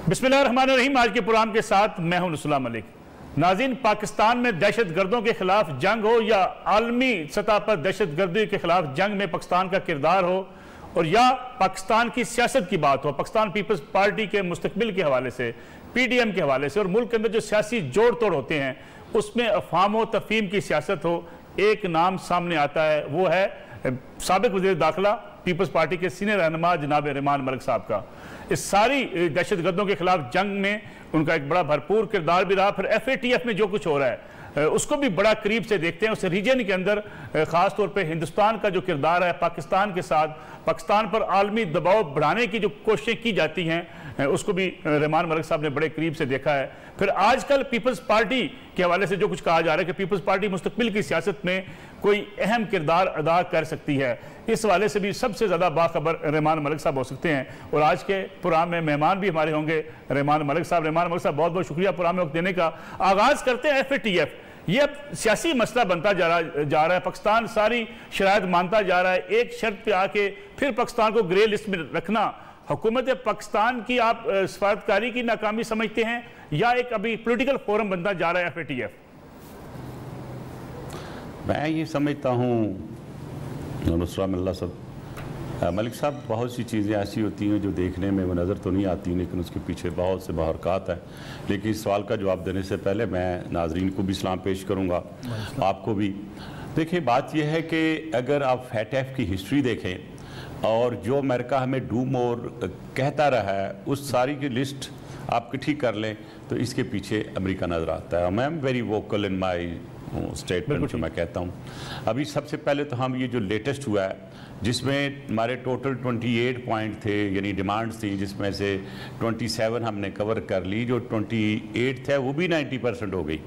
बिस्मिल्लाहिर्रहमानिर्रहीम। आज के प्रोग्राम के साथ मैं हूं नुसला मलिक। नाज़रीन, पाकिस्तान में दहशत गर्दों के खिलाफ जंग हो या आलमी सतह पर दहशत गर्दी के खिलाफ जंग में पाकिस्तान का किरदार हो, और या पाकिस्तान की सियासत की बात हो, पाकिस्तान पीपल्स पार्टी के मुस्तकबिल के हवाले से, PDM के हवाले से, और मुल्क के अंदर जो सियासी जोड़ तोड़ होते हैं उसमें अफवाम व तफहीम की सियासत हो, एक नाम सामने आता है, वो है साबिक वज़ीर दाखिला पीपल्स पार्टी के सीनियर रहनुमा जनाब रेमान मलिक साहब का। इस सारी दहशत गर्दों के खिलाफ जंग में उनका एक बड़ा भरपूर किरदार भी रहा। फिर FATF में जो कुछ हो रहा है उसको भी बड़ा करीब से देखते हैं। उस रीजन के अंदर ख़ास तौर पे हिंदुस्तान का जो किरदार है पाकिस्तान के साथ, पाकिस्तान पर आलमी दबाव बढ़ाने की जो कोशिशें की जाती हैं उसको भी रेमान मलिक साहब ने बड़े करीब से देखा है। फिर आजकल पीपल्स पार्टी के हवाले से जो कुछ कहा जा रहा है कि पीपल्स पार्टी मुस्तकबिल की सियासत में कोई अहम किरदार अदा कर सकती है, इस हवाले से भी सबसे ज़्यादा बाखबर रेमान मलिक साहब हो सकते हैं। और आज के प्रोग्राम में मेहमान भी हमारे होंगे रेमान मलिक साहब। रेमान मलिक साहब, बहुत बहुत शुक्रिया प्रोग्राम में वक्त देने का। आगाज़ करते हैं FATF। ये अब सियासी मसला बनता जा रहा है। पाकिस्तान सारी शराइत मानता जा रहा है। एक शर्त पे आके फिर पाकिस्तान को ग्रे लिस्ट में रखना हुकूमत पाकिस्तान की आप सफारतकारी की नाकामी समझते हैं, या एक अभी पॉलिटिकल फोरम बनता जा रहा है FATF? मैं ये समझता हूँ मलिक साहब, बहुत सी चीज़ें ऐसी होती हैं जो देखने में वो नज़र तो नहीं आती, लेकिन उसके पीछे बहुत से बहरकात हैं। लेकिन इस सवाल का जवाब देने से पहले मैं नाजरीन को भी सलाम पेश करूँगा, आपको भी। देखिए, बात यह है कि अगर आप FATF की हिस्ट्री देखें और जो अमेरिका हमें डूम और कहता रहा है उस सारी की लिस्ट आप इकट्ठी कर लें तो इसके पीछे अमेरिका नज़र आता है। मैं am very vocal in my statement जो मैं कहता हूँ। अभी सबसे पहले तो हम ये जो लेटेस्ट हुआ है जिसमें हमारे टोटल 28 पॉइंट थे, यानी डिमांड्स थी, जिसमें से 27 हमने कवर कर ली। जो 28 थे वो भी 90% हो गई,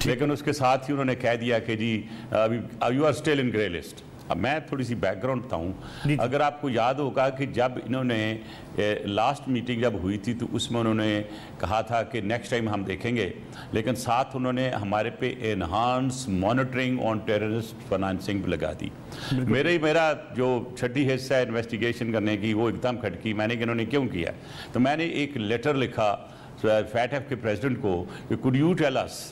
लेकिन उसके साथ ही उन्होंने कह दिया कि जी अभी you are still in grey list. अब मैं थोड़ी सी बैकग्राउंड बताऊँ। अगर आपको याद होगा कि जब इन्होंने लास्ट मीटिंग जब हुई थी तो उसमें उन्होंने कहा था कि नेक्स्ट टाइम हम देखेंगे, लेकिन साथ उन्होंने हमारे पे enhance monitoring on terrorist financing लगा दी। मेरा जो छठी हिस्सा है इन्वेस्टिगेशन करने की वो एकदम खटकी मैंने कि इन्होंने क्यों किया। तो मैंने एक लेटर लिखा FATF के प्रेसिडेंट को कि could you tell us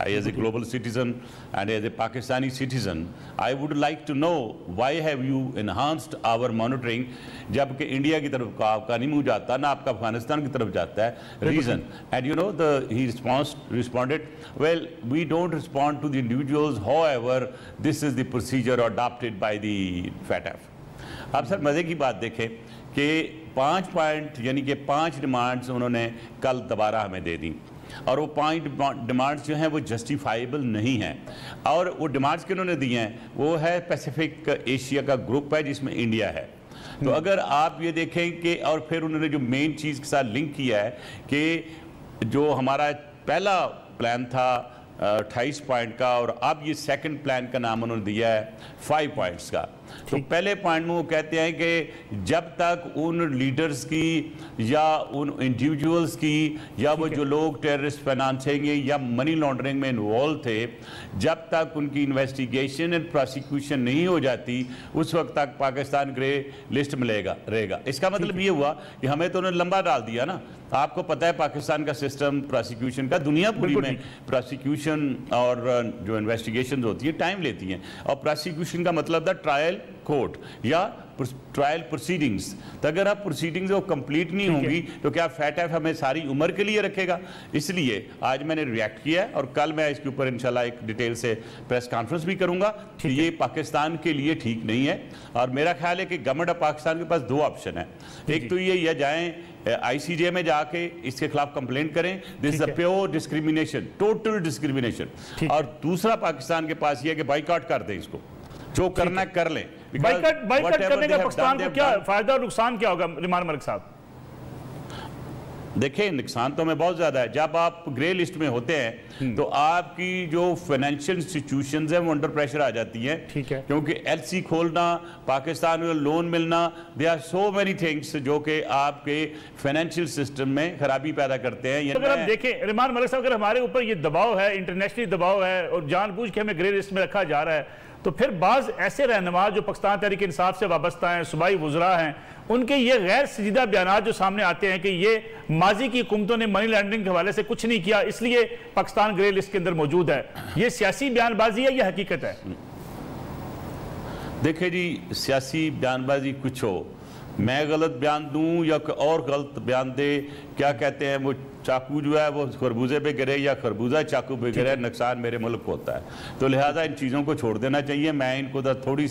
as a global citizen and as a Pakistani citizen, I would like to know why have you enhanced our monitoring, जबकि इंडिया की तरफ का आपका नहीं मुँह जाता ना आपका अफगानिस्तान की तरफ जाता है। Reason and you know he responded, well we don't respond to the individuals, however this is the procedure adopted by the FATF। अब सर मज़े की बात देखें कि 5 पॉइंट यानी कि 5 डिमांड्स उन्होंने कल दोबारा हमें दे दी, और वो 5 डिमांड्स जो हैं वो जस्टिफाइबल नहीं हैं। और वो डिमांड्स के उन्होंने दिए हैं वो है पैसिफिक एशिया का ग्रुप है जिसमें इंडिया है। तो अगर आप ये देखें कि और फिर उन्होंने जो मेन चीज़ के साथ लिंक किया है कि जो हमारा पहला प्लान था 28 पॉइंट का, और अब ये सेकंड प्लान का नाम उन्होंने दिया है 5 पॉइंट्स का। तो पहले पॉइंट में वो कहते हैं कि जब तक उन लीडर्स की या उन इंडिविजुअल्स की या वो जो लोग टेररिस्ट फाइनेंसिंग या मनी लॉन्ड्रिंग में इन्वॉल्व थे, जब तक उनकी इन्वेस्टिगेशन एंड प्रोसिक्यूशन नहीं हो जाती उस वक्त तक पाकिस्तान ग्रे लिस्ट में रहेगा। इसका मतलब ये हुआ कि हमें तो उन्होंने लंबा डाल दिया ना। आपको पता है पाकिस्तान का सिस्टम प्रोसिक्यूशन का, दुनिया पूरी में प्रोसिक्यूशन और जो इन्वेस्टिगेशन होती है टाइम लेती हैं, और प्रोसिक्यूशन का मतलब था ट्रायल कोर्ट या ट्रायल प्रोसीडिंग्स। तो अगर आप प्रोसीडिंग्स वो कंप्लीट नहीं होंगी तो क्या FATF हमें सारी उम्र के लिए रखेगा? इसलिए आज मैंने रिएक्ट किया है और कल मैं इसके ऊपर इंशाल्लाह एक डिटेल से प्रेस कॉन्फ्रेंस भी करूंगा। ये पाकिस्तान के लिए ठीक नहीं है, और मेरा ख्याल है कि गवर्नमेंट ऑफ पाकिस्तान के पास 2 ऑप्शन है। एक तो ये या जाएं ICJ में जाके इसके खिलाफ कंप्लेंट करें, this is a pure discrimination, total discrimination. और दूसरा पाकिस्तान के पास ये है कि बाइकआउट कर दें, इसको जो करना कर लें। बाइकआउट करने का पाकिस्तान को क्या फायदा और नुकसान क्या होगा रेमान मलिक साहब? देखिए, नुकसान तो हमें बहुत ज्यादा है। जब आप ग्रे लिस्ट में होते हैं तो आपकी जो फाइनेंशियल इंस्टीट्यूशंस हैं वो अंडर प्रेशर आ जाती हैं। ठीक है, क्योंकि LC खोलना, पाकिस्तान में लोन मिलना, they are so many things जो कि आपके फाइनेंशियल सिस्टम में खराबी पैदा करते हैं। अगर आप देखें रेमान मलिक साहब, अगर हमारे ऊपर ये दबाव है, इंटरनेशनल दबाव है और जानबूझ के हमें ग्रे लिस्ट में रखा जा रहा है, तो फिर बाज़ ऐसे रहनुमा जो पाकिस्तान तहरीक इंसाफ से वाबस्ता हैं, सूबाई वुज़रा हैं, उनके ये गैर संजीदा बयान जो सामने आते हैं कि ये माजी की हुकूमतों ने मनी लॉन्ड्रिंग के हवाले से कुछ नहीं किया इसलिए पाकिस्तान ग्रे लिस्ट के अंदर मौजूद है, ये सियासी बयानबाजी है या हकीकत है? देखिए जी, सियासी बयानबाजी कुछ हो, मैं गलत बयान दूं या और गलत बयान दे, क्या कहते हैं वो चाकू जो है वो खरबूजे पे गिरे या खरबूजा चाकू पे गिरे, नुकसान मेरे मुल्क को होता है। तो लिहाजा इन चीज़ों को छोड़ देना चाहिए। मैं इनको थोड़ी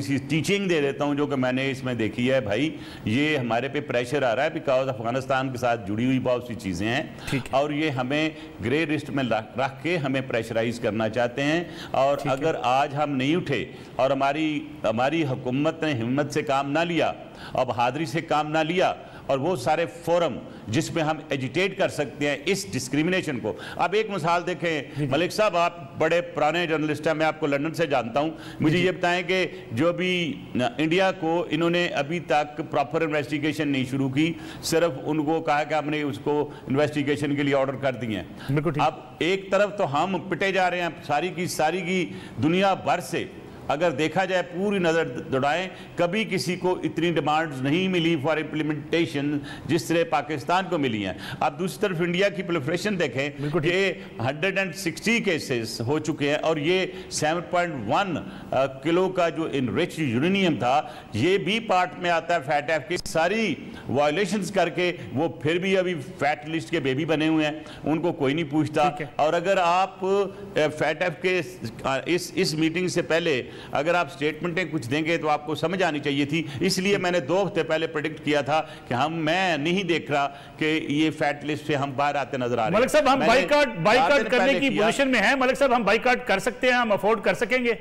सी टीचिंग दे देता हूँ जो कि मैंने इसमें देखी है। भाई ये हमारे पे प्रेशर आ रहा है बिकॉज अफगानिस्तान के साथ जुड़ी हुई बहुत सी चीज़ें हैं और ये हमें ग्रे लिस्ट में रख के हमें प्रेशराइज करना चाहते हैं। और अगर आज हम नहीं उठे और हमारी हुकूमत ने हिम्मत से काम ना लिया और बहादुरी से काम ना लिया और वो सारे फोरम जिसमें हम एजिटेट कर सकते हैं इस डिस्क्रिमिनेशन को। अब एक मिसाल देखें मलिक साहब, आप बड़े पुराने जर्नलिस्ट हैं, मैं आपको लंदन से जानता हूं, मुझे ये बताएं कि जो भी इंडिया को इन्होंने अभी तक प्रॉपर इन्वेस्टिगेशन नहीं शुरू की, सिर्फ उनको कहा कि हमने उसको इन्वेस्टिगेशन के लिए ऑर्डर कर दिए हैं। अब एक तरफ तो हम पिटे जा रहे हैं सारी की दुनिया भर से, अगर देखा जाए पूरी नज़र दौड़ाएं, कभी किसी को इतनी डिमांड्स नहीं मिली फॉर इम्प्लीमेंटेशन जिस तरह पाकिस्तान को मिली हैं। अब दूसरी तरफ इंडिया की प्रोलिफरेशन देखें कि 160 केसेस हो चुके हैं और ये 7.1 किलो का जो इनरिच्ड यूरेनियम था ये भी पार्ट में आता है फैट एफ की। सारी वायलेशंस करके वो फिर भी अभी फैट लिस्ट के बेबी बने हुए हैं, उनको कोई नहीं पूछता। और अगर आप फैट एफ के इस मीटिंग से पहले अगर आप स्टेटमेंटें कुछ देंगे तो आपको समझ आनी चाहिए थी। इसलिए मैंने 2 हफ्ते पहले प्रेडिक्ट किया था कि मैं नहीं देख रहा कि ये फैट लिस्ट से हम बाहर आते नजर आ रहे हैं। मलिक साहब, हम बाइकआउट करने की पोजीशन में हैं। मलिक साहब, हम बाइकआउट कर सकते हैं, हम अफोर्ड कर सकेंगे?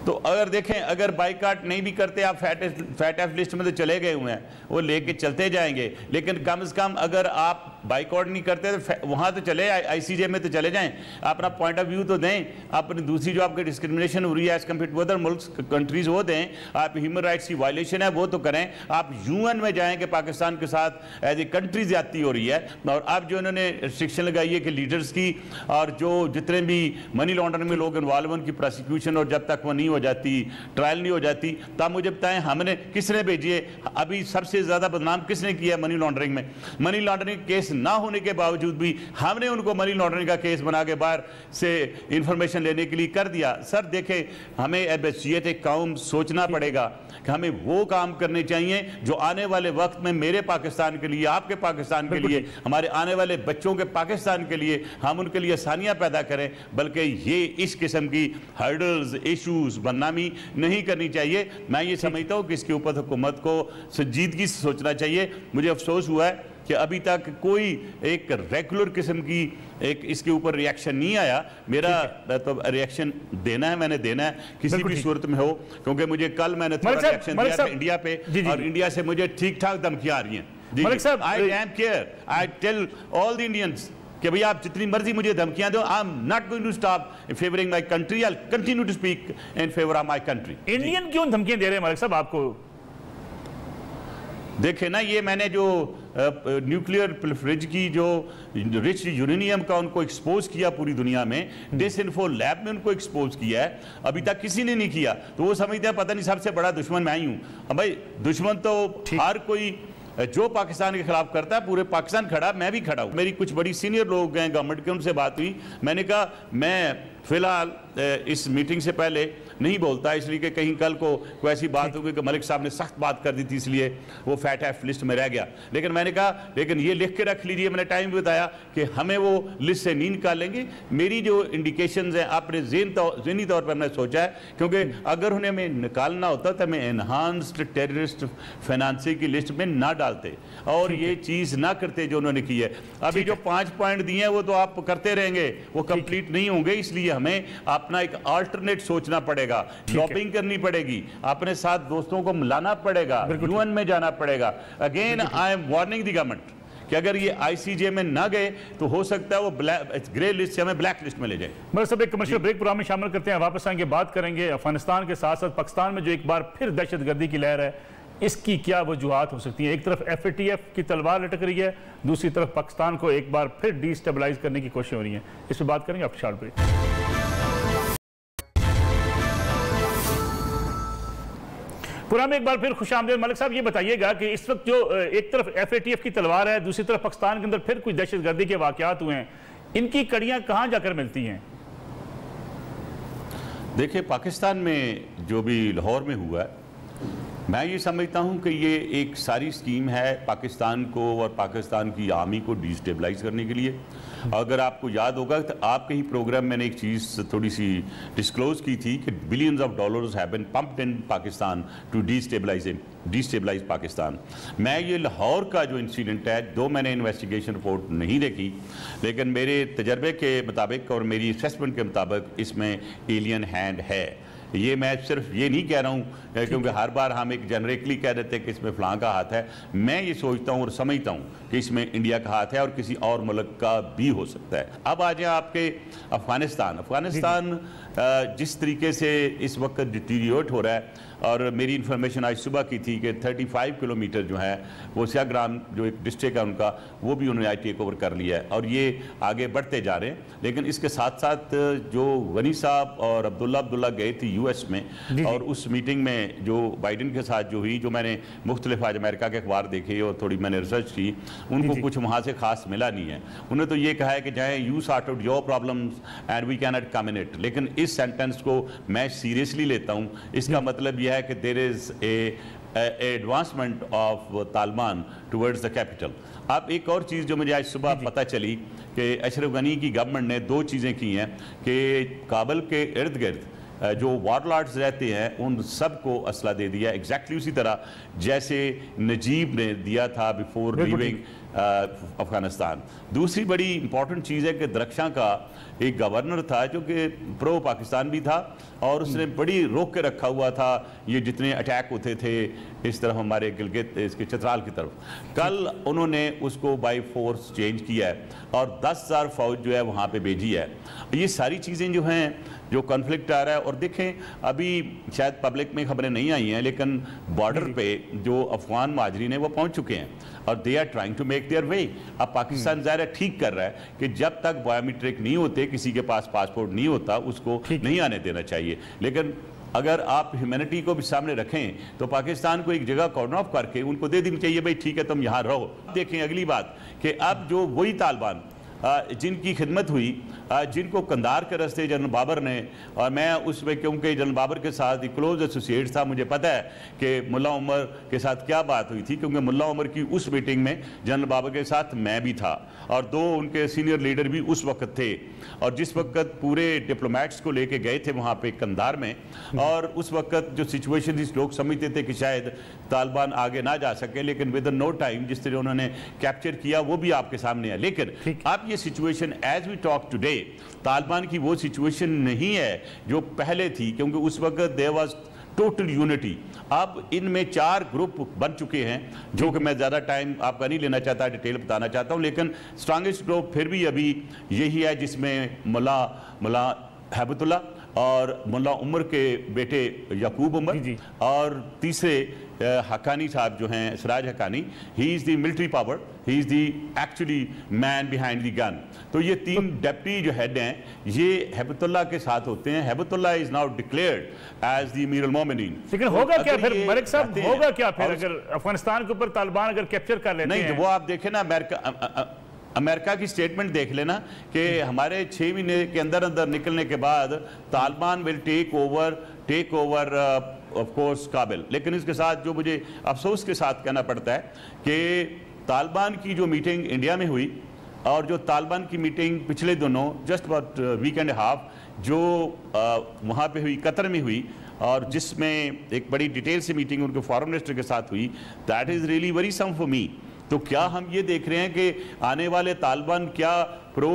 तो अगर देखें, अगर बाइकाट नहीं भी करते, आप फैट एफ लिस्ट में तो चले गए हुए हैं, वो लेके चलते जाएंगे, लेकिन कम से कम अगर आप बाइकआउट नहीं करते तो वहाँ तो चले, आईसीजे में तो चले जाएं, अपना पॉइंट ऑफ व्यू तो दें, अपनी दूसरी जो आपकी डिस्क्रिमिनेशन हो रही है एज कम्पेयर टू अदर मुल्क कंट्रीज वो दें, आप ह्यूमन राइट्स की वायलेशन है वो तो करें, आप यूएन में जाएं कि पाकिस्तान के साथ एज ए कंट्री ज्यादती हो रही है। और अब जो इन्होंने रिस्ट्रिक्शन लगाई है कि लीडर्स की और जो जितने भी मनी लॉन्ड्रिंग में लोग इन्वॉल्व उनकी प्रोसिक्यूशन, और जब तक वो नहीं हो जाती, ट्रायल नहीं हो जाती, तब मुझे बताएं हमने किसने भेजी है? अभी सबसे ज्यादा बदनाम किसने किया मनी लॉन्ड्रिंग में? मनी लॉन्ड्रिंग केस ना होने के बावजूद भी हमने उनको मनी लॉन्ड्रिंग का केस बना के बाहर से इंफॉर्मेशन लेने के लिए कर दिया। सर देखें, हमें हैसियत एक कौम सोचना पड़ेगा कि हमें वो काम करने चाहिए जो आने वाले वक्त में मेरे पाकिस्तान के लिए, आपके पाकिस्तान के लिए, हमारे आने वाले बच्चों के पाकिस्तान के लिए हम उनके लिए आसानियां पैदा करें, बल्कि ये इस किस्म की हर्डल्स, इश्यूज, बदनामी नहीं करनी चाहिए। मैं ये समझता हूँ कि इसके ऊपर हुकूमत को संजीदगी से सोचना चाहिए। मुझे अफसोस हुआ है कि अभी तक कोई एक रेगुलर किस्म की एक इसके ऊपर रिएक्शन नहीं आया। मेरा तो रिएक्शन देना है, मैंने देना है किसी भी सूरत में हो, क्योंकि मुझे कल मैंने थोड़ा रिएक्शन दिया था इंडिया पे, और इंडिया से मुझे ठीक ठाक धमकियां आ रही हैं। I am care, I tell all the Indians कि भाई आप जितनी मर्जी मुझे धमकियां दो, I am not going to stop favouring my country, I will continue to speak in favour of my country. Indian क्यों धमकियां दे रहे हैं मलिक साहब आपको? देखे ना, ये मैंने जो न्यूक्लियर प्रोलिफरेशन की जो रिच यूरेनियम का उनको एक्सपोज किया पूरी दुनिया में, डिसइंफो लैब में उनको एक्सपोज किया है, अभी तक किसी ने नहीं किया। तो वो समझते हैं पता नहीं सबसे बड़ा दुश्मन मैं ही हूं। भाई दुश्मन तो हर कोई जो पाकिस्तान के खिलाफ करता है, पूरे पाकिस्तान खड़ा, मैं भी खड़ा हूं। मेरी कुछ बड़ी सीनियर लोग हैं गवर्नमेंट के, उनसे बात हुई, मैंने कहा मैं फिलहाल इस मीटिंग से पहले नहीं बोलता, इसलिए कि कहीं कल को कोई ऐसी बात होगी कि मलिक साहब ने सख्त बात कर दी थी इसलिए वो फैट एफ लिस्ट में रह गया। लेकिन मैंने कहा लेकिन ये लिख के रख लीजिए, मैंने टाइम भी बताया कि हमें वो लिस्ट से नहीं निकालेंगे। मेरी जो इंडिकेशंस हैं अपने ज़हनी तौर पर मैंने सोचा है, क्योंकि अगर उन्हें हमें निकालना होता तो हमें एनहांस्ड टेररिस्ट फाइनेंसिंग की लिस्ट में ना डालते और ये चीज़ ना करते जो उन्होंने की है। अभी जो 5 पॉइंट दिए हैं वो तो आप करते रहेंगे, वो कंप्लीट नहीं होंगे, इसलिए हमें अपना एक अल्टरनेट सोचना पड़ेगा, लॉबिंग करनी पड़ेगी, अपने साथ दोस्तों को मिलाना पड़ेगा, यूएन में जाना पड़ेगा। Again I am warning the government कि अगर ये आईसीजे में ना गए तो हो सकता है वो ग्रे लिस्ट से हमें ब्लैक लिस्ट में ले जाए। मेरे सब एक कमर्शियल ब्रेक प्रोग्राम में शामिल करते हैं, वापस आएंगे, बात करेंगे अफगानिस्तान के साथ साथ पाकिस्तान में जो एक बार फिर दहशतगर्दी की लहर है, इसकी क्या वजूहात हो सकती है। एक तरफ एफएटीएफ की तलवार लटक रही है, दूसरी तरफ पाकिस्तान को एक बार फिर डिस्टेबलाइज करने की कोशिश हो रही है। इस पर बात करेंगे आप शॉर्ट ब्रेक। पुराने एक बार फिर खुशामदीद। मलिक साहब ये बताइएगा कि इस वक्त जो एक तरफ FATF की तलवार है, दूसरी तरफ पाकिस्तान के अंदर फिर कुछ दहशतगर्दी के वाकयात हुए हैं, इनकी कड़ियां कहां जाकर मिलती हैं? देखिए, पाकिस्तान में जो भी लाहौर में हुआ है, मैं ये समझता हूँ कि ये एक सारी स्कीम है पाकिस्तान को और पाकिस्तान की आर्मी को डिस्टेबलाइज करने के लिए। अगर आपको याद होगा तो आपके ही प्रोग्राम मैंने एक चीज़ थोड़ी सी डिस्क्लोज की थी कि billions of dollars have been pumped in Pakistan to destabilise Pakistan. मैं ये लाहौर का जो इंसिडेंट है, दो मैंने इन्वेस्टिगेशन रिपोर्ट नहीं देखी, लेकिन मेरे तजर्बे के मुताबिक और मेरी असेसमेंट के मुताबिक इसमें एलियन हैंड है। ये मैं सिर्फ ये नहीं कह रहा हूँ क्योंकि हर बार हम एक जनरिकली कह देते हैं कि इसमें फलां का हाथ है। मैं ये सोचता हूँ और समझता हूँ कि इसमें इंडिया का हाथ है और किसी और मुल्क का भी हो सकता है। अब आ जाए आपके अफगानिस्तान जिस तरीके से इस वक्त डिटीरियोरेट हो रहा है, और मेरी इन्फॉर्मेशन आज सुबह की थी कि 35 किलोमीटर जो है वो सियाग्राम जो एक डिस्ट्रिक्ट है उनका, वो भी उन्होंने टेक ओवर कर लिया है और ये आगे बढ़ते जा रहे हैं। लेकिन इसके साथ साथ जो गनी साहब और अब्दुल्ला गए थे US में, और उस मीटिंग में जो बाइडन के साथ जो हुई, जो मैंने मुख्तलिफ आज अमेरिका के अखबार देखे और थोड़ी मैंने रिसर्च की, उनको कुछ वहाँ से खास मिला नहीं है। उन्होंने तो ये कहा है कि चाहे you sort out your problems and we can not come in it. लेकिन इस सेंटेंस को मैं सीरियसली लेता हूँ। इसका मतलब यह है कि there is advancement of Taliban towards the capital. अब एक और चीज़ जो मुझे आज सुबह पता चली कि अशरफ गनी की गवर्नमेंट ने दो चीज़ें की हैं कि काबुल के इर्द गिर्द जो वारलॉर्ड्स रहते हैं उन सबको असला दे दिया, एग्जैक्टली उसी तरह जैसे नजीब ने दिया था बिफोर लीविंग अफगानिस्तान। दूसरी बड़ी इंपॉर्टेंट चीज़ है कि दरख्शां का एक गवर्नर था जो कि प्रो पाकिस्तान भी था और उसने बड़ी रोक के रखा हुआ था ये जितने अटैक होते थे इस तरफ हमारे गिलगित इसके चित्राल की तरफ। कल उन्होंने उसको बाई फोर्स चेंज किया है और 10,000 फौज जो है वहाँ पे भेजी है। ये सारी चीज़ें जो हैं, जो कॉन्फ्लिक्ट आ रहा है, और देखें अभी शायद पब्लिक में खबरें नहीं आई हैं लेकिन बॉर्डर पे जो अफगान महाजरीन हैं वो पहुँच चुके हैं और they are trying to make their way. अब पाकिस्तान ज़ाहिर ठीक कर रहा है कि जब तक बायोमेट्रिक नहीं होते, किसी के पास पासपोर्ट नहीं होता, उसको नहीं आने देना चाहिए। लेकिन अगर आप ह्यूमैनिटी को भी सामने रखें तो पाकिस्तान को एक जगह कॉर्नर ऑफ करके उनको दे देनी चाहिए, भाई ठीक है तुम यहाँ रहो। देखें अगली बात कि अब जो वही तालिबान जिनकी खिदमत हुई, जिनको कंधार के रास्ते जनरल बाबर ने, और मैं उसमें क्योंकि जनरल बाबर के साथ एक क्लोज एसोसिएट था, मुझे पता है कि मुल्ला उमर के साथ क्या बात हुई थी, क्योंकि मुल्ला उमर की उस मीटिंग में जनरल बाबर के साथ मैं भी था और दो उनके सीनियर लीडर भी उस वक्त थे। और जिस वक्त पूरे डिप्लोमेट्स को लेके गए थे वहाँ पे कंधार में, और उस वक्त जो सिचुएशन थी लोग समझते थे कि शायद तालिबान आगे ना जा सके, लेकिन विद इन नो टाइम जिस तरह उन्होंने कैप्चर किया वो भी आपके सामने है। लेकिन अब ये situation as we talk today, Taliban की वो सिचुएशन नहीं है जो पहले थी, क्योंकि उस वक्त देयर वाज टोटल यूनिटी। अब इनमें 4 ग्रुप बन चुके हैं जो कि मैं ज़्यादा टाइम आपका नहीं लेना चाहता, डिटेल बताना चाहता हूं, लेकिन स्ट्रांगेस्ट ग्रुप फिर भी अभी यही है जिसमें मुल्ला हैबतुल्ला और मुल्ला उमर के बेटे याकूब उमर और तीसरे हकानी साहब जो हैं Siraj Haqqani, he is the military power, he is the actually man behind the gun. तो ये 3 डेप्टी जो हेड हैं ये हैबतुल्ला के साथ होते हैं। Haibatullah is now declared as the अमीरुल मोमिनीन। लेकिन होगा क्या फिर मलिक साहब, होगा क्या फिर अगर अफगानिस्तान के ऊपर तालिबान अगर कैप्चर कर लेते हैं? नहीं, वो आप देखें ना, अमेरिका की स्टेटमेंट देख लेना कि हमारे 6 महीने के अंदर अंदर निकलने के बाद Taliban will take over of course Kabul. लेकिन इसके साथ जो मुझे अफसोस के साथ कहना पड़ता है कि तालिबान की जो मीटिंग इंडिया में हुई और जो तालिबान की मीटिंग पिछले दिनों just about week and half जो वहाँ पे हुई, कतर में हुई, और जिसमें एक बड़ी डिटेल से मीटिंग उनके फॉरेन मिनिस्टर के साथ हुई, that is really worrisome for me. तो क्या हम ये देख रहे हैं कि आने वाले तालिबान क्या प्रो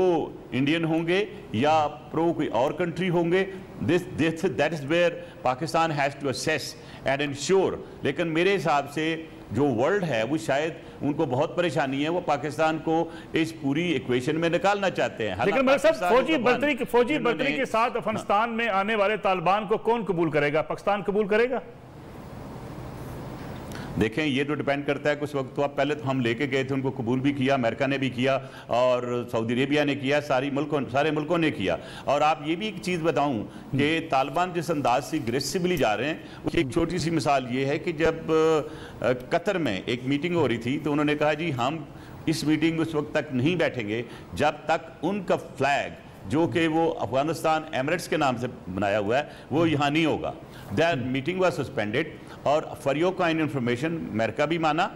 इंडियन होंगे या प्रो कोई और कंट्री होंगे? That is where Pakistan has to assess and ensure. लेकिन मेरे हिसाब से जो वर्ल्ड है वो शायद उनको बहुत परेशानी है, वो पाकिस्तान को इस पूरी इक्वेशन में निकालना चाहते हैं। लेकिन मेरे साहब फौजी बर्तरी के साथ अफगानिस्तान में आने वाले तालिबान को कौन कबूल करेगा? पाकिस्तान कबूल करेगा? देखें ये तो डिपेंड करता है कुछ वक्त तो आप पहले तो हम लेके गए थे, उनको कबूल भी किया, अमेरिका ने भी किया और सऊदी अरेबिया ने किया, सारे मुल्कों ने किया। और आप ये भी एक चीज़ बताऊं कि तालिबान जिस अंदाज से अग्रेसिवली जा रहे हैं, उसकी एक छोटी सी मिसाल ये है कि जब कतर में एक मीटिंग हो रही थी तो उन्होंने कहा जी हम इस मीटिंग उस वक्त तक नहीं बैठेंगे जब तक उनका फ्लैग जो कि वो अफगानिस्तान एमिरेट्स के नाम से बनाया हुआ है वो यहाँ नहीं होगा। That meeting was suspended. और for your kind information America भी माना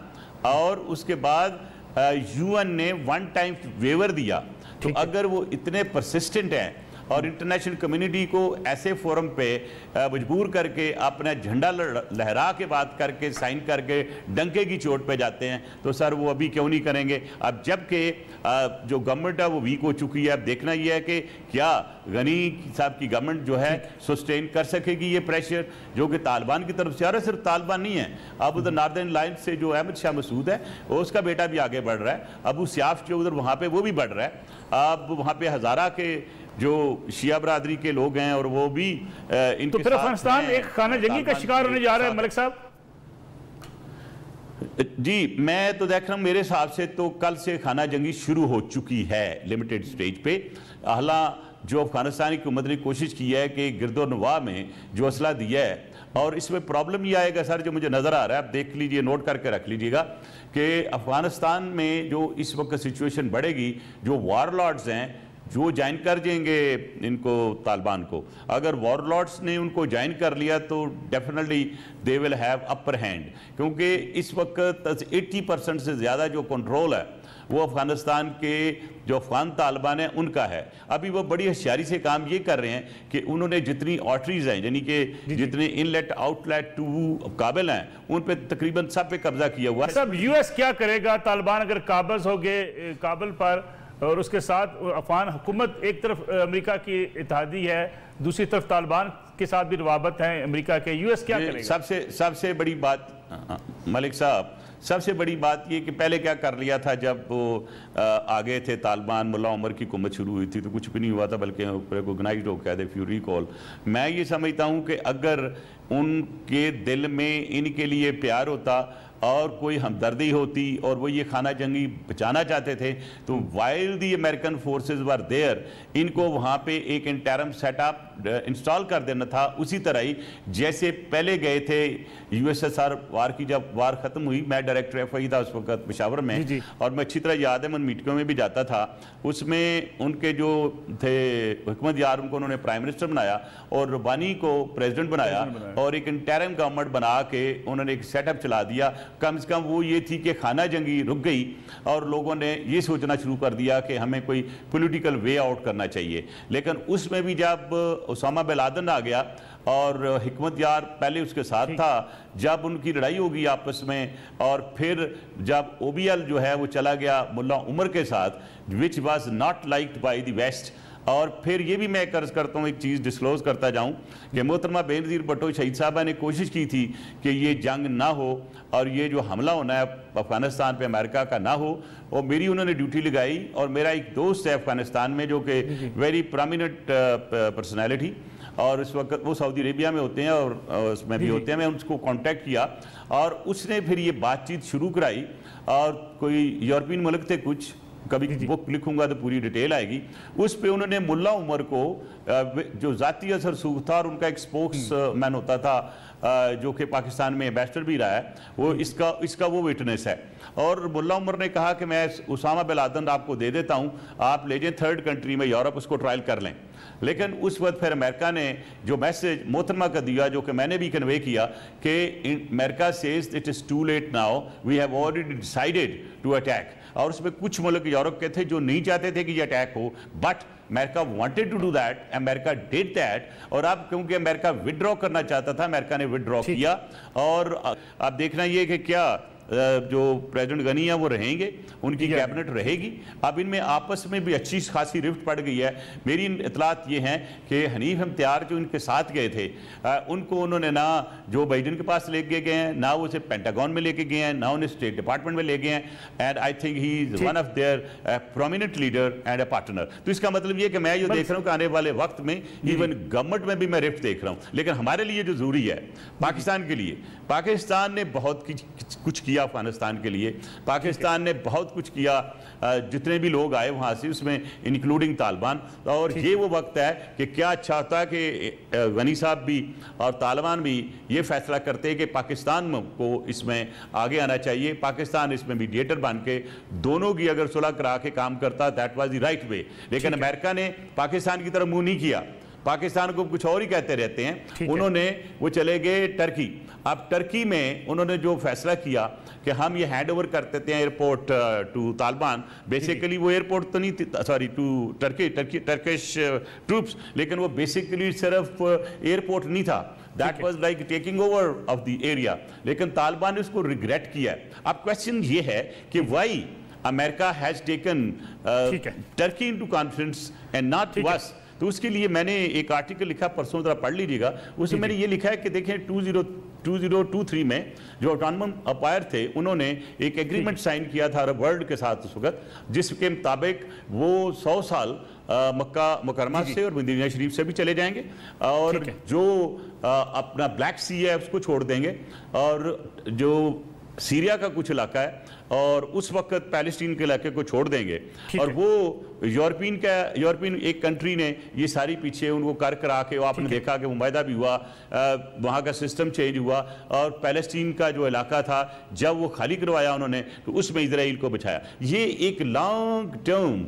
और उसके बाद यूएन ने वन टाइम वेवर दिया। तो अगर वो इतने परसिस्टेंट हैं और इंटरनेशनल कम्युनिटी को ऐसे फोरम पे मजबूर करके अपना झंडा लहरा के बात करके साइन करके डंके की चोट पे जाते हैं तो सर वो अभी क्यों नहीं करेंगे। अब जबकि जो गवर्नमेंट है वो वीक हो चुकी है, अब देखना ये है कि क्या गनी साहब की गवर्नमेंट जो है सस्टेन कर सकेगी ये प्रेशर जो कि तालिबान की तरफ से आ रहा है। सिर्फ तालिबान नहीं है, अब उधर नॉर्दर्न लाइन्स से जो अहमद शाह मसूद है उसका बेटा भी आगे बढ़ रहा है, अबू सियाफ जो उधर वहाँ पे वो भी बढ़ रहा है। अब वहाँ पे हज़ारा के जो शिया बरादरी के लोग हैं और वो भी इनके तो फिर अफगानिस्तान एक खाना जंगी का शिकार होने जा रहा है मलिक साहब। जी मैं तो देख रहा हूँ, मेरे हिसाब से तो कल से खाना जंगी शुरू हो चुकी है लिमिटेड स्टेज पे। हालां जो अफगानिस्तान की हुकूमत ने कोशिश की है कि गिरदोनवा में जो असला दिया है, और इसमें प्रॉब्लम ये आएगा सर जो मुझे नज़र आ रहा है, आप देख लीजिए, नोट करके रख लीजिएगा कि अफगानिस्तान में जो इस वक्त सिचुएशन बढ़ेगी, जो वारलॉर्ड्स हैं जो ज्वाइन कर देंगे इनको तालिबान को, अगर वॉरलॉर्ड्स ने उनको ज्वाइन कर लिया तो definitely they will have upper hand, क्योंकि इस वक्त 80% से ज़्यादा जो कंट्रोल है वो अफगानिस्तान के जो अफगान तालिबान है उनका है। अभी वो बड़ी होशियारी से काम ये कर रहे हैं कि उन्होंने जितनी आर्टरीज हैं यानी कि जितने इनलेट आउटलेट टू काबिल हैं उन पे तकरीबन सब पे कब्जा किया हुआ है। सब यूएस क्या करेगा? तालिबान अगर काबज हो गए काबुल पर और उसके साथ अफगान हुकूमत, एक तरफ अमेरिका की इत्तेहादी है, दूसरी तरफ तालिबान के साथ भी रवाबत है अमेरिका के, यूएस क्या करेगा? सबसे बड़ी बात मलिक साहब, सबसे बड़ी बात ये कि पहले क्या कर लिया था जब वो आगे थे तालिबान, मुल्ला उमर की हुकूमत शुरू हुई थी तो कुछ भी नहीं हुआ था, बल्कि रिकॉग्नाइज्ड हो गया था। इफ यू रिकॉल, मैं ये समझता हूँ कि अगर उनके दिल में इनके लिए प्यार होता और कोई हमदर्दी होती और वो ये खाना जंगी बचाना चाहते थे तो while the American forces were there, इनको वहाँ पे एक इंटरम सेटअप इंस्टॉल कर देना था, उसी तरह ही जैसे पहले गए थे यूएसएसआर वार की, जब वार ख़त्म हुई, मैं डायरेक्टर एफआई था उस वक्त पेशावर में और मैं अच्छी तरह याद है, मैं मीटिंगों में भी जाता था, उसमें उनके जो थे हुकूमत यार उनको उन्होंने प्राइम मिनिस्टर बनाया और रबानी को प्रेसिडेंट बनाया और एक इंटरम गवर्नमेंट बना के उन्होंने एक सेटअप चला दिया। कम से कम वो ये थी कि खाना जंगी रुक गई और लोगों ने ये सोचना शुरू कर दिया कि हमें कोई पॉलिटिकल वे आउट करना चाहिए। लेकिन उसमें भी जब उसामा बिन लादेन आ गया और हिकमत यार पहले उसके साथ था, जब उनकी लड़ाई होगी आपस में और फिर जब ओबीएल जो है वो चला गया मुल्ला उमर के साथ, which was not liked by the West. और फिर ये भी मैं कर्ज करता हूँ, एक चीज़ डिस्क्लोज करता जाऊँ कि मोहतरमा बेनज़ीर भुट्टो शहीद साहबा ने कोशिश की थी कि ये जंग ना हो और ये जो हमला होना है अफगानिस्तान पे अमेरिका का ना हो, और मेरी उन्होंने ड्यूटी लगाई। और मेरा एक दोस्त है अफगानिस्तान में जो कि वेरी प्रोमिनेंट पर्सनैलिटी, और इस वक्त वो सऊदी अरेबिया में होते हैं और उसमें भी होते हैं, मैं उसको कांटेक्ट किया और उसने फिर ये बातचीत शुरू कराई। और कोई यूरोपियन मुल्क थे कुछ, कभी बुक लिखूंगा तो पूरी डिटेल आएगी, उस पे उन्होंने मुल्ला उमर को जो ज़ाती असर सूख था और उनका एक स्पोक्स मैन होता था जो कि पाकिस्तान में एम्बेसडर भी रहा है, वो इसका वो विटनेस है। और मुल्ला उमर ने कहा कि मैं उसामा बिन लादेन आपको दे देता हूँ, आप ले जाएं थर्ड कंट्री में यूरोप, उसको ट्रायल कर लें। लेकिन उस वक्त फिर अमेरिका ने जो मैसेज मोहतरमा का दिया, जो कि मैंने भी कन्वे किया कि America says it is too late now, we have already decided to attack. और उसमें कुछ मुल्क यूरोप के थे जो नहीं चाहते थे कि ये अटैक हो, but America wanted to do that, America did that. और अब क्योंकि अमेरिका विड्रॉ करना चाहता था, अमेरिका ने विड्रॉ किया। और अब देखना ये कि क्या जो प्रेसिडेंट गनी है वो रहेंगे, उनकी कैबिनेट रहेगी। अब इनमें आपस में भी अच्छी खासी रिफ्ट पड़ गई है। मेरी इतलात ये हैं कि हनीफ इम्तियार जो इनके साथ गए थे, उनको उन्होंने ना जो बाइडेन के पास लेके गए हैं, ना उसे पेंटागन में लेके गए हैं, ना उन्हें स्टेट डिपार्टमेंट में ले गए हैं। And I think he is one of their prominent leader and a partner. तो इसका मतलब ये कि मैं ये देख रहा हूँ कि आने वाले वक्त में इवन गवर्नमेंट में भी मैं रिफ्ट देख रहा हूँ। लेकिन हमारे लिए जो जरूरी है, पाकिस्तान के लिए, पाकिस्तान ने बहुत कुछ किया अफगानिस्तान के लिए, पाकिस्तान ने बहुत कुछ किया, जितने भी लोग आए वहाँ से, उसमें इंक्लूडिंग तालिबान। और ये वो वक्त है कि क्या अच्छा होता है कि गनी साहब भी और तालिबान भी ये फैसला करते हैं कि पाकिस्तान को इसमें आगे आना चाहिए, पाकिस्तान इसमें मीडिएटर बन के दोनों की अगर सुलह करा के काम करता, that was the right way. लेकिन अमेरिका ने पाकिस्तान की तरफ मुंह नहीं किया, पाकिस्तान को कुछ और ही कहते रहते हैं। उन्होंने वो चले गए टर्की। अब टर्की में उन्होंने जो फैसला किया कि हम ये हैंड ओवर कर देते हैं एयरपोर्ट टू तालिबान, बेसिकली वो एयरपोर्ट तो नहीं थी, सॉरी टू टर्किश ट्रूप्स, लेकिन वो बेसिकली सिर्फ एयरपोर्ट नहीं था, that was like taking over of the area. लेकिन तालिबान ने उसको रिग्रेट किया। अब क्वेश्चन ये है कि why America has taken Turkey into conference and not us. तो उसके लिए मैंने एक आर्टिकल लिखा, परसों जरा पढ़ लीजिएगा, उसमें मैंने ये लिखा है कि देखें 2023 में जो ऑटोनमस अपायर थे, उन्होंने एक एग्रीमेंट साइन किया था अरब वर्ल्ड के साथ उस वक्त, जिसके मुताबिक वो 100 साल मक्का मुकरमा से और मदीना शरीफ से भी चले जाएंगे, और जो अपना ब्लैक सी है उसको छोड़ देंगे, और जो सीरिया का कुछ इलाका है और उस वक्त पैलेस्टीन के इलाके को छोड़ देंगे। और वो यूरोपियन एक कंट्री ने ये सारी पीछे उनको कर करा के, आपने देखा कि मुआहदा भी हुआ, वहाँ का सिस्टम चेंज हुआ, और पैलेस्टीन का जो इलाका था जब वो खाली करवाया उन्होंने, तो उसमें इजराइल को बचाया। ये एक लॉन्ग टर्म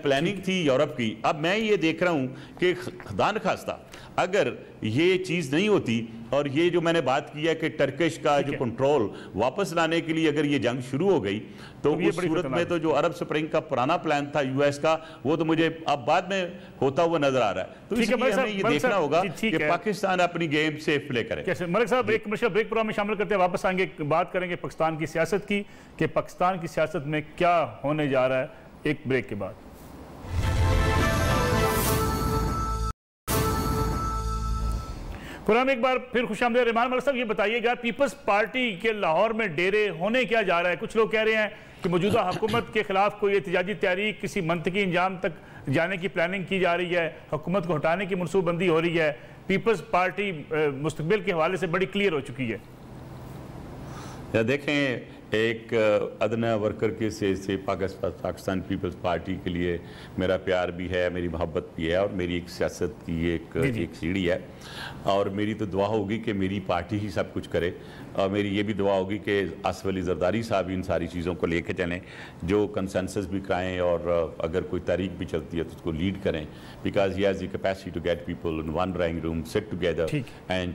प्लानिंग थी यूरोप की। अब मैं ये देख रहा हूँ कि खुदा न खास्ता अगर ये चीज़ नहीं होती, और ये जो मैंने बात की है कि टर्किश का जो कंट्रोल वापस लाने के लिए अगर ये जंग शुरू हो गई, तो उस सूरत में तो जो अरब स्प्रिंग का पुराना प्लान था यूएस का, वो तो मुझे अब बाद में होता हुआ नजर आ रहा है। तो इसलिए हमें ये देखना होगा कि पाकिस्तान अपनी गेम सेफ प्ले करे। मलिक साहब, एक ब्रेक प्रोग्राम में शामिल करते हैं, वापस आएंगे, बात करेंगे पाकिस्तान की सियासत की, कि पाकिस्तान की सियासत में क्या होने जा रहा है एक ब्रेक के बाद। प्रोग्राम एक बार फिर खुशामदीद। रहमान मलिक साहब, ये बताइएगा, पीपल्स पार्टी के लाहौर में डेरे होने क्या जा रहा है? कुछ लोग कह रहे हैं कि मौजूदा हुकूमत के खिलाफ कोई एहतजाजी तहरीक किसी मंतकी इंजाम तक जाने की प्लानिंग की जा रही है, हुकूमत को हटाने की मनसूबबंदी हो रही है। पीपल्स पार्टी मुस्तकबिल के हवाले से बड़ी क्लियर हो चुकी है। देखें, एक अदना वर्कर के से पाकिस्तान पीपल्स पार्टी के लिए मेरा प्यार भी है, मेरी मोहब्बत भी है, और मेरी एक सियासत की एक सीढ़ी है। और मेरी तो दुआ होगी कि मेरी पार्टी ही सब कुछ करे, और मेरी ये भी दुआ होगी कि आसिफ अली जरदारी साहब इन सारी चीज़ों को लेके चलें, जो कंसेंसस भी कराएं, और अगर कोई तारीख भी चलती है तो उसको लीड करें, because he has the capacity to get people in one drawing room, sit together and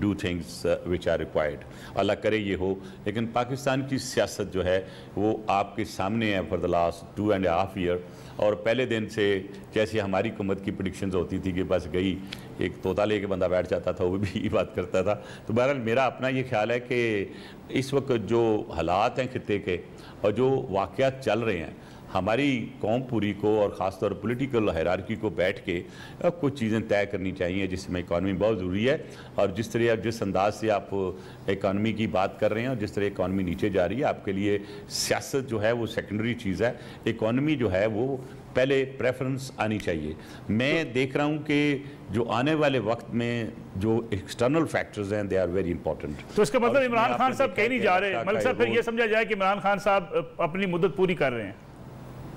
do things which are required. अल्लाह करे ये हो। लेकिन पाकिस्तान की सियासत जो है वो आपके सामने है फॉर द लास्ट 2.5 ईयर। और पहले दिन से जैसे हमारी हुकूमत की प्रेडिक्शंस होती थी कि बस गई, एक तोता लेके बंदा बैठ जाता था, वो भी बात करता था। तो बहरहाल मेरा अपना ये ख्याल है कि इस वक्त जो हालात हैं खित्ते के और जो वाक़यात चल रहे हैं, हमारी कौम पूरी को और ख़ासतौर पॉलिटिकल हायरार्की को बैठ के कुछ चीज़ें तय करनी चाहिए, जिसमें इकॉनमी बहुत ज़रूरी है। और जिस अंदाज से आप इकॉनमी की बात कर रहे हैं और जिस तरह इकॉनमी नीचे जा रही है, आपके लिए सियासत जो है वो सेकेंडरी चीज़ है, इकॉनमी जो है वो पहले प्रेफरेंस आनी चाहिए। मैं देख रहा हूँ कि जो आने वाले वक्त में जो एक्सटर्नल फैक्टर्स हैं, दे आर वेरी इंपॉर्टेंट। तो इसका मतलब इमरान खान साहब कहीं नहीं जा रहे मलिक साहब, फिर ये समझा जाए कि इमरान खान साहब अपनी मुद्दत पूरी कर रहे हैं?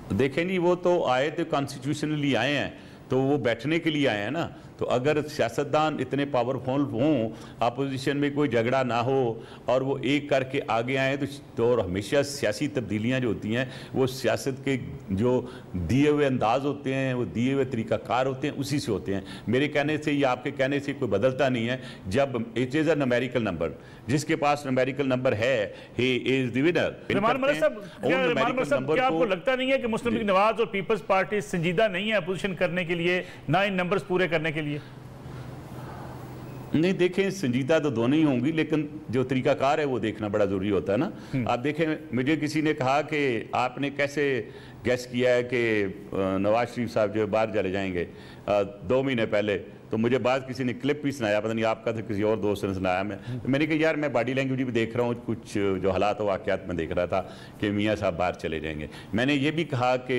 देखें जी, वो तो आए तो कॉन्स्टिट्यूशनली आए हैं, तो वो बैठने के लिए आए हैं ना। तो अगर सियासतदान इतने पावरफुल हों, अपोजिशन में कोई झगड़ा ना हो और वो एक करके आगे आए, तो और हमेशा सियासी तब्दीलियां जो होती हैं वो सियासत के जो दिए हुए अंदाज होते हैं, वो दिए हुए तरीक़ाकार होते हैं, उसी से होते हैं। मेरे कहने से या आपके कहने से कोई बदलता नहीं है। जब it is a numerical number, जिसके पास न्यूमेरिकल नंबर है, ही इज द विनर। क्या आपको लगता नहीं है कि मुस्लिम लीग नवाज और पीपल्स पार्टी संजीदा नहीं है अपोजिशन करने के लिए, ना इन नंबर्स पूरे करने के लिए? नहीं, देखें संजीदा तो दोनों ही होंगी, लेकिन जो तरीकाकार है वो देखना बड़ा ज़रूरी होता है ना। आप देखें, मुझे किसी ने कहा कि आपने कैसे गैस किया है कि नवाज शरीफ साहब जो बाहर चले जाएंगे 2 महीने पहले, तो मुझे बाद किसी ने क्लिप भी सुनाया, पता नहीं आपका था किसी और दोस्त ने सुनाया। मैंने कहा यार मैं बॉडी लैंग्वेज भी देख रहा हूँ, कुछ जो हालात और वाक़यात में देख रहा था कि मियाँ साहब बाहर चले जाएंगे। मैंने ये भी कहा कि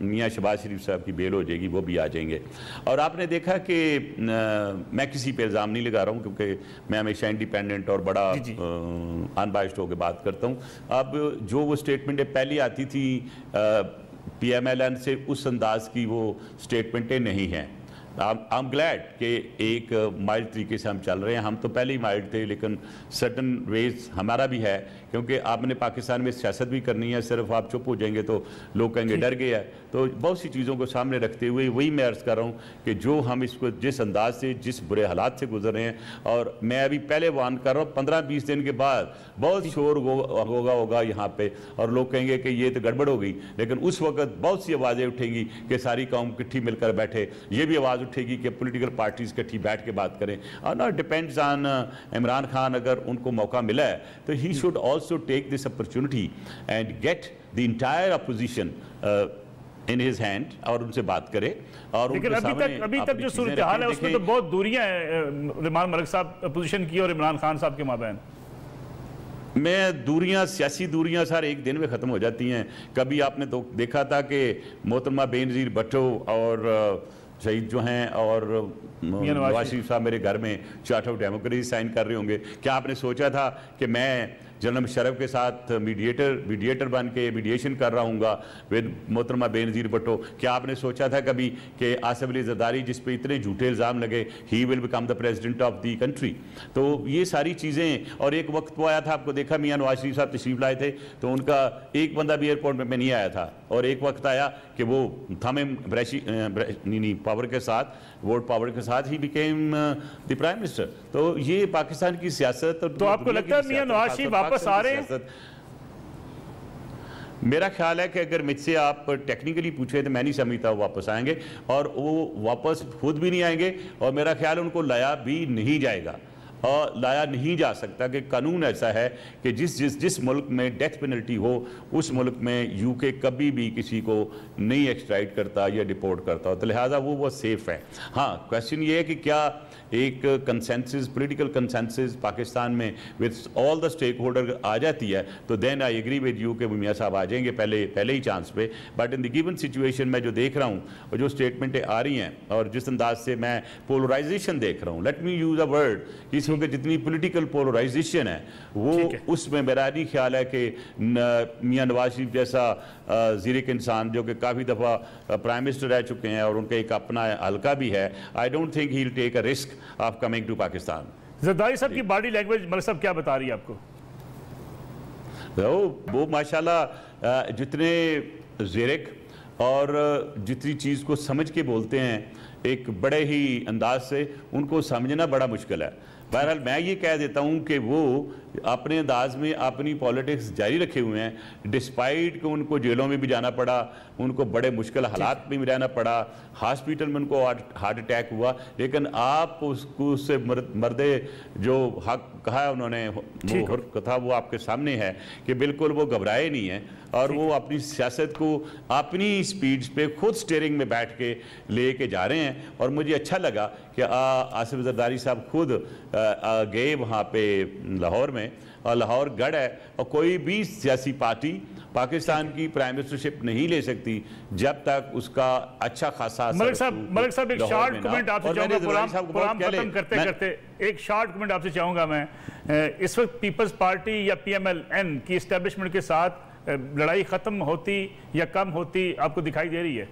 मियाँ शहबाज शरीफ साहब की बेल हो जाएगी, वो भी आ जाएंगे। और आपने देखा कि मैं किसी पे इल्ज़ाम नहीं लगा रहा हूँ, क्योंकि मैं हमेशा इंडिपेंडेंट और बड़ा अनबाइस्ड होकर बात करता हूँ। अब जो वो स्टेटमेंटें पहले आती थी PMLN से, उस अंदाज की वो स्टेटमेंटें नहीं हैं। आई एम ग्लैड कि एक माइल्ड तरीके से हम चल रहे हैं। हम तो पहले ही माइल्ड थे, लेकिन सर्टन वेज हमारा भी है, क्योंकि आपने पाकिस्तान में सियासत भी करनी है। सिर्फ आप चुप हो जाएंगे तो लोग कहेंगे डर गए है। तो बहुत सी चीज़ों को सामने रखते हुए वही मैं अर्ज़ कर रहा हूँ कि जो हम इसको जिस अंदाज से, जिस बुरे हालात से गुजर रहे हैं, और मैं अभी पहले वार्न कर रहा हूँ 15-20 दिन के बाद बहुत शोर होगा यहाँ पे, और लोग कहेंगे कि ये तो गड़बड़ हो गई। लेकिन उस वक्त बहुत सी आवाज़ें उठेंगी कि सारी कौम इकट्ठी मिलकर बैठे, ये भी आवाज़ उठेगी कि पॉलिटिकल पार्टीज इकट्ठी बैठ के बात करें। और ना डिपेंड्स ऑन इमरान खान, अगर उनको मौका मिला है तो he should also take this opportunity and get the entire opposition in his hand, और उनसे बात करे। और लेकिन अभी तक जो सूरत हाल है उसमें तो बहुत दूरियां हैं रिजवान मलिक साहब अपोजिशन की और इमरान खान साहब के माबैन। मैं दूरियां, सियासी दूरियां सर एक दिन में ख़त्म हो जाती हैं। कभी आपने तो देखा था कि मोहतरमा बेनज़ीर भुट्टो और शहीद जो हैं और नवाज शरीफ साहब मेरे घर में चार्टर ऑफ डेमोक्रेसी साइन कर रहे होंगे। क्या आपने सोचा था कि मैं जनरल मुशर्रफ के साथ मीडिएटर बन के मीडिएशन कर रहा हूँगा विद मोहतरमा बेनज़ीर भुट्टो? क्या आपने सोचा था कभी कि आसिफ अली ज़रदारी, जिस पे इतने झूठे इल्ज़ाम लगे, he will become the president of the country? तो ये सारी चीज़ें। और एक वक्त वो आया था, आपको देखा मियाँ नवाज शरीफ साहब तशरीफ लाए थे तो उनका एक बंदा भी एयरपोर्ट में नहीं आया था। और एक वक्त आया कि वो थमे नहीं पावर के साथ, वोट पावर के साथ he became the prime minister. तो ये पाकिस्तान की सियासत। तो आपको लगता है मियां नवाज शरीफ वापस आ रहे हैं? मेरा ख्याल है कि अगर मुझसे आप टेक्निकली पूछे तो मैं नहीं समझता वो वापस आएंगे, और वो वापस खुद भी नहीं आएंगे, और मेरा ख्याल है उनको लाया भी नहीं जाएगा और लाया नहीं जा सकता। कि कानून ऐसा है कि जिस मुल्क में डेथ पेनल्टी हो, उस मुल्क में यूके कभी भी किसी को नहीं एक्सट्राइड करता या डिपोर्ट करता, तो लिहाजा वो सेफ है। हाँ, क्वेश्चन ये है कि क्या एक कंसेंसस, पॉलिटिकल कंसेंसस पाकिस्तान में with all the stake holder आ जाती है, तो then I agree with you कि मियाँ साहब आ जाएंगे पहले ही चांस पे। But in the given situation मैं जो देख रहा हूँ और जो स्टेटमेंटें आ रही हैं और जिस अंदाज से मैं पोलराइजेशन देख रहा हूँ, let me use a word, क्योंकि जितनी पॉलिटिकल पोलराइजेशन है वो उसमें मेरा नहीं ख्याल है कि मियाँ नवाज शरीफ जैसा ज़ीरक इंसान जो कि काफ़ी दफ़ा प्राइम मिनिस्टर रह चुके हैं और उनका एक अपना हल्का भी है, I don't think he will take a risk of coming to Pakistan. Zardari साहब की बॉडी लैंग्वेज मलिक साहब क्या बता रही है आपको? वो माशाल्लाह जितने ज़ीरक और जितनी चीज़ को समझ के बोलते हैं एक बड़े ही अंदाज से, उनको समझना बड़ा मुश्किल है। बहरहाल मैं ये कह देता हूँ कि वो अपने अंदाज में अपनी पॉलिटिक्स जारी रखे हुए हैं, डिस्पाइट कि उनको जेलों में भी जाना पड़ा, उनको बड़े मुश्किल हालात में भी रहना पड़ा, हॉस्पिटल में उनको हार्ट अटैक हुआ, लेकिन आप उससे मर्दे जो हक कहा उन्होंने, वो हक था वो आपके सामने है कि बिल्कुल वो घबराए नहीं हैं और वो अपनी सियासत को अपनी स्पीड पे खुद स्टीयरिंग में बैठ के लेके जा रहे हैं। और मुझे अच्छा लगा कि आसिफ ज़रदारी साहब खुद गए वहाँ पे लाहौर में, और लाहौर गढ़ है और कोई भी सियासी पार्टी पाकिस्तान की प्राइम मिनिस्टरशिप नहीं ले सकती जब तक उसका अच्छा खासा। मलिक साहब एक शॉर्ट कमेंट आपसे चाहूंगा, प्रोग्राम खत्म करते करते एक शॉर्ट कमेंट आपसे चाहूंगा मैं। इस वक्त पीपल्स पार्टी या PMLN की एस्टेब्लिशमेंट के साथ लड़ाई खत्म होती या कम होती आपको दिखाई दे रही है?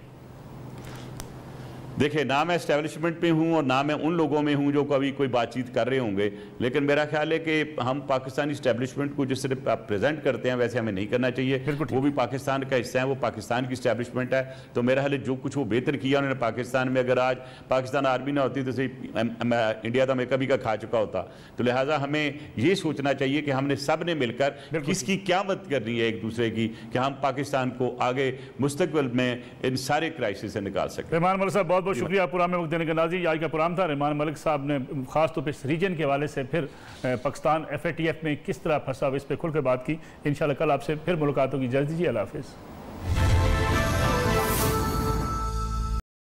देखिए, ना मैं एस्टेब्लिशमेंट में हूँ और ना मैं उन लोगों में हूँ जो कभी कोई बातचीत कर रहे होंगे, लेकिन मेरा ख्याल है कि हम पाकिस्तानी एस्टेब्लिशमेंट को जिस तरह आप प्रेजेंट करते हैं वैसे हमें नहीं करना चाहिए। वो भी पाकिस्तान का हिस्सा है, वो पाकिस्तान की एस्टेब्लिशमेंट है। तो मेरा ख्याल है जो कुछ वो बेहतर किया उन्होंने पाकिस्तान में, अगर आज पाकिस्तान आर्मी ना होती तो सही इंडिया तो अमेरिका भी का खा चुका होता। तो लिहाजा हमें ये सोचना चाहिए कि हमने सब ने मिलकर किसकी क्या मदद करनी है एक दूसरे की, कि हम पाकिस्तान को आगे मुस्तकबिल में इन सारे क्राइसिस से निकाल सकें। रहमान मलिक साहब बहुत बहुत शुक्रिया प्रोग्राम में वक्त देने का। नाज़रीन, आज का प्रोग्राम था। रहमान मलिक साहब ने खासतौर पर इस रीजन के हवाले से फिर पाकिस्तान FATF में किस तरह फंसा इस पर खुल कर बात की। इंशाल्लाह कल आपसे फिर मुलाकात होगी। इजाज़त दीजिए, अल्लाह हाफ़िज़।